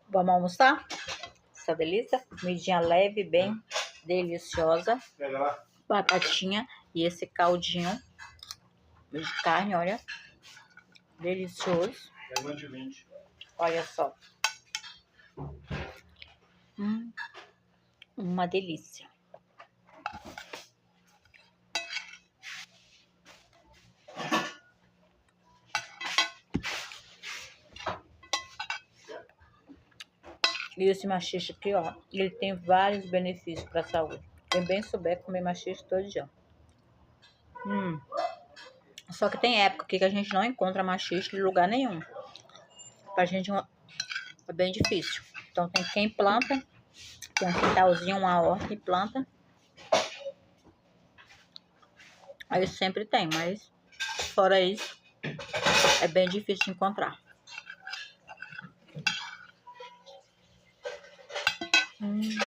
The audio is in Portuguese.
Vamos almoçar? Essa delícia. Comidinha leve, bem deliciosa. Batatinha e esse caldinho de carne, olha. Delicioso. Olha só. Uma delícia. E esse maxixe aqui, ó, ele tem vários benefícios para a saúde. Quem bem souber comer maxixe todo dia. Só que tem época que a gente não encontra maxixe em lugar nenhum. Pra gente é bem difícil. Então tem quem planta, tem um quintalzinho, uma horta e planta. Aí sempre tem, mas fora isso, é bem difícil de encontrar.